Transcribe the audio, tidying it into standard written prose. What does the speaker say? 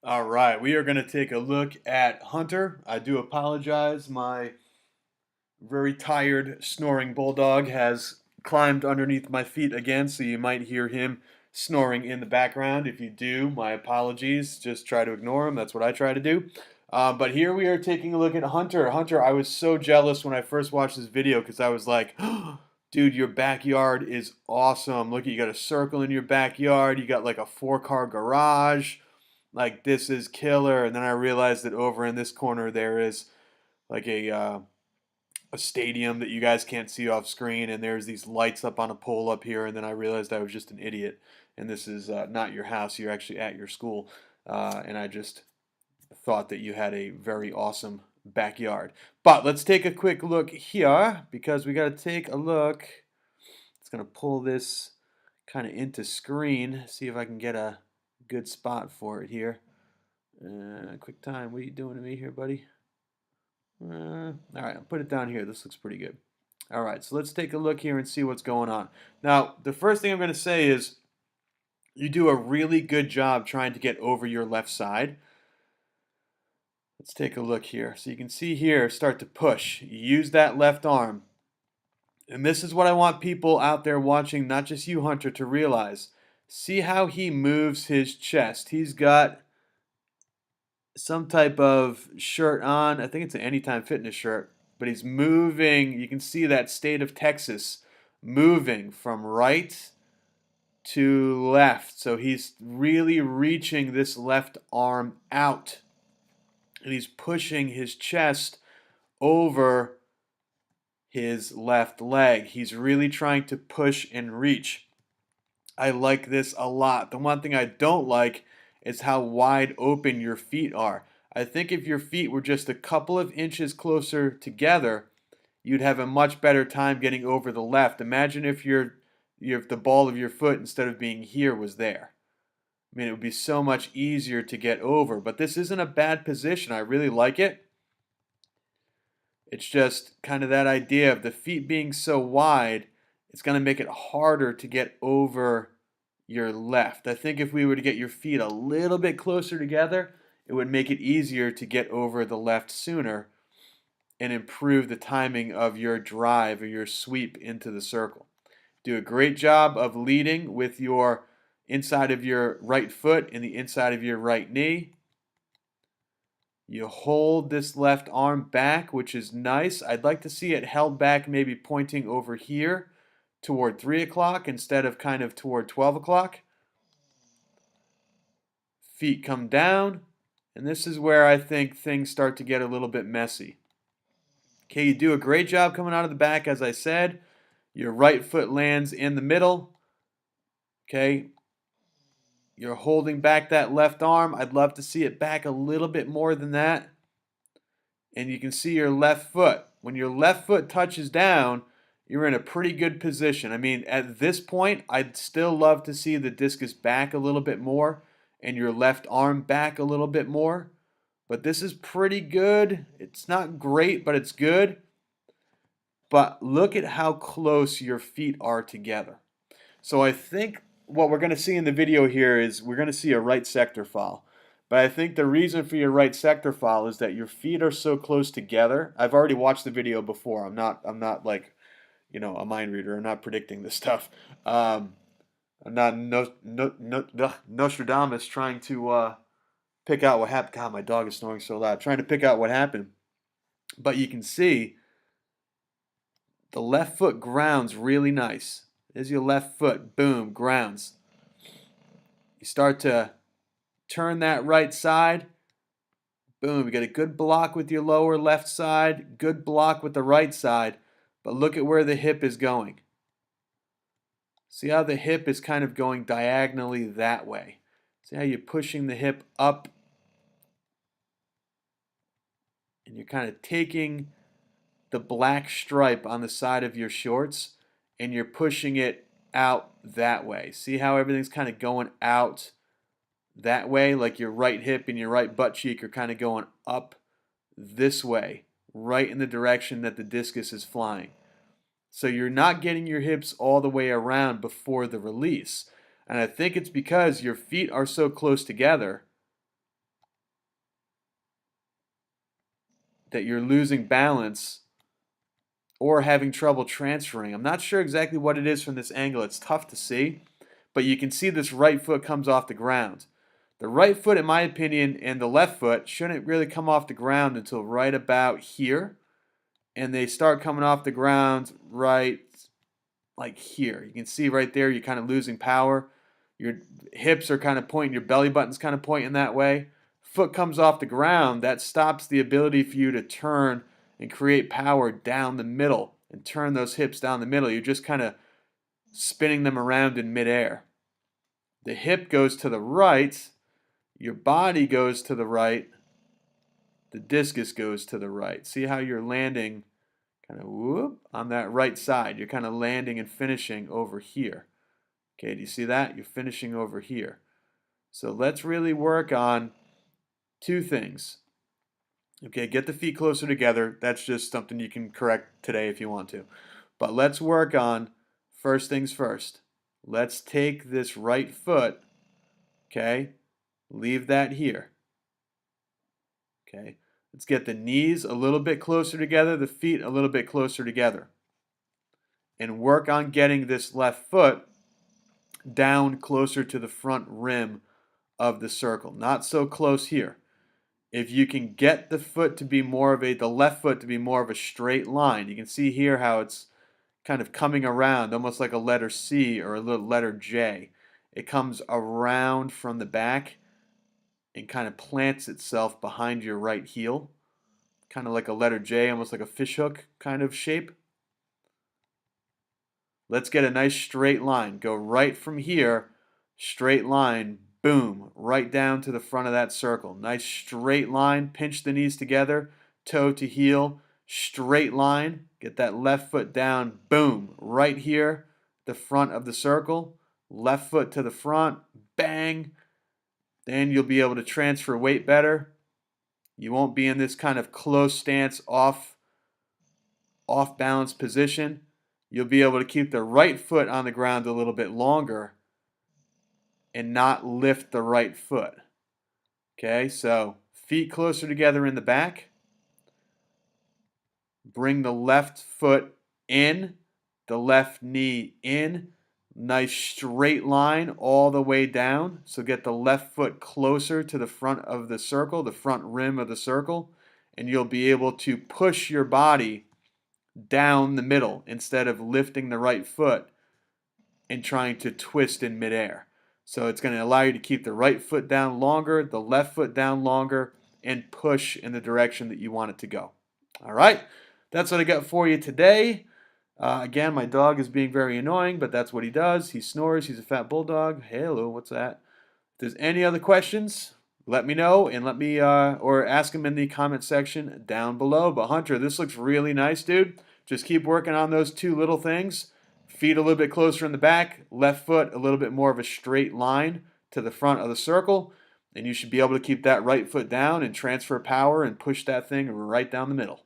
All right, we are going to take a look at Hunter. I do apologize. My very tired, snoring bulldog has climbed underneath my feet again, so you might hear him snoring in the background. If you do, my apologies. Just try to ignore him. That's what I try to do. But here we are taking a look at Hunter. Hunter, I was so jealous when I first watched this video because I was like, dude, your backyard is awesome. Look, you got a circle in your backyard. You got like a 4-car garage. Like, this is killer. And then I realized that over in this corner there is like a stadium that you guys can't see off screen, and there's these lights up on a pole up here. And then I realized I was just an idiot, and this is not your house. You're actually at your school, and I just thought that you had a very awesome backyard. But let's take a quick look here because we got to take a look. It's gonna pull this kind of into screen. See if I can get a good spot for it here. Quick time. What are you doing to me here, buddy? All right, I'll put it down here. This looks pretty good. All right, so let's take a look here and see what's going on. Now, the first thing I'm going to say is you do a really good job trying to get over your left side. Let's take a look here. So you can see here, start to push. You use that left arm. And this is what I want people out there watching, not just you, Hunter, to realize. See how he moves his chest. He's got some type of shirt on. I think it's an Anytime Fitness shirt, but he's moving. You can see that state of Texas moving from right to left. So he's really reaching this left arm out, and he's pushing his chest over his left leg. He's really trying to push and reach. I like this a lot. The one thing I don't like is how wide open your feet are. I think if your feet were just a couple of inches closer together, you'd have a much better time getting over the left. Imagine if the ball of your foot, instead of being here, was there. I mean, it would be so much easier to get over. But this isn't a bad position. I really like it. It's just kind of that idea of the feet being so wide, it's going to make it harder to get over your left. I think if we were to get your feet a little bit closer together, it would make it easier to get over the left sooner and improve the timing of your drive or your sweep into the circle. Do a great job of leading with your inside of your right foot and the inside of your right knee. You hold this left arm back, which is nice. I'd like to see it held back, maybe pointing over here toward 3 o'clock instead of kind of toward 12 o'clock. Feet come down, and this is where I think things start to get a little bit messy. Okay, you do a great job coming out of the back, as I said. Your right foot lands in the middle. Okay, you're holding back that left arm. I'd love to see it back a little bit more than that. And you can see your left foot. When your left foot touches down, you're in a pretty good position. I mean, at this point, I'd still love to see the discus back a little bit more and your left arm back a little bit more. But this is pretty good. It's not great, but it's good. But look at how close your feet are together. So I think what we're going to see in the video here is we're going to see a right sector fall. But I think the reason for your right sector fall is that your feet are so close together. I've already watched the video before. I'm not like, a mind reader. I'm not predicting this stuff. I'm not Nostradamus trying to pick out what happened. God, my dog is snoring so loud. Trying to pick out what happened. But you can see the left foot grounds really nice. There's your left foot. Boom, grounds. You start to turn that right side. Boom, you get a good block with your lower left side, good block with the right side, but look at where the hip is going. See how the hip is kind of going diagonally that way. See how you're pushing the hip up and you're kind of taking the black stripe on the side of your shorts and you're pushing it out that way. See how everything's kind of going out that way, like your right hip and your right butt cheek are kind of going up this way, right in the direction that the discus is flying. So you're not getting your hips all the way around before the release. And I think it's because your feet are so close together that you're losing balance or having trouble transferring. I'm not sure exactly what it is from this angle. It's tough to see, but you can see this right foot comes off the ground. The right foot, in my opinion, and the left foot shouldn't really come off the ground until right about here. And they start coming off the ground right like here. You can see right there you're kind of losing power. Your hips are kind of pointing, your belly button's kind of pointing that way. Foot comes off the ground, that stops the ability for you to turn and create power down the middle and turn those hips down the middle. You're just kind of spinning them around in midair. The hip goes to the right, your body goes to the right, the discus goes to the right. See how you're landing kind of whoop on that right side. You're kind of landing and finishing over here. Okay, do you see that? You're finishing over here. So let's really work on two things. Okay, get the feet closer together. That's just something you can correct today if you want to. But let's work on first things first. Let's take this right foot, okay, leave that here. Okay, let's get the knees a little bit closer together, the feet a little bit closer together. And work on getting this left foot down closer to the front rim of the circle. Not so close here. If you can get the foot to be more of the left foot to be more of a straight line, you can see here how it's kind of coming around, almost like a letter C or a little letter J. It comes around from the back and kind of plants itself behind your right heel, kind of like a letter J, almost like a fishhook kind of shape. Let's get a nice straight line. Go right from here, straight line, boom, right down to the front of that circle. Nice straight line, pinch the knees together, toe to heel, straight line. Get that left foot down, boom, right here, the front of the circle. Left foot to the front, bang. Then you'll be able to transfer weight better. You won't be in this kind of close stance, off balance position. You'll be able to keep the right foot on the ground a little bit longer and not lift the right foot. Okay, so feet closer together in the back. Bring the left foot in, the left knee in. Nice straight line all the way down. So get the left foot closer to the front of the circle, the front rim of the circle, and you'll be able to push your body down the middle instead of lifting the right foot and trying to twist in midair. So it's going to allow you to keep the right foot down longer, the left foot down longer, and push in the direction that you want it to go. All right, that's what I got for you today. Again, my dog is being very annoying, but that's what he does. He snores. He's a fat bulldog. Hello, what's that? If there's any other questions, let me know and let me or ask them in the comment section down below. But Hunter, this looks really nice, dude. Just keep working on those two little things. Feet a little bit closer in the back, left foot a little bit more of a straight line to the front of the circle, and you should be able to keep that right foot down and transfer power and push that thing right down the middle.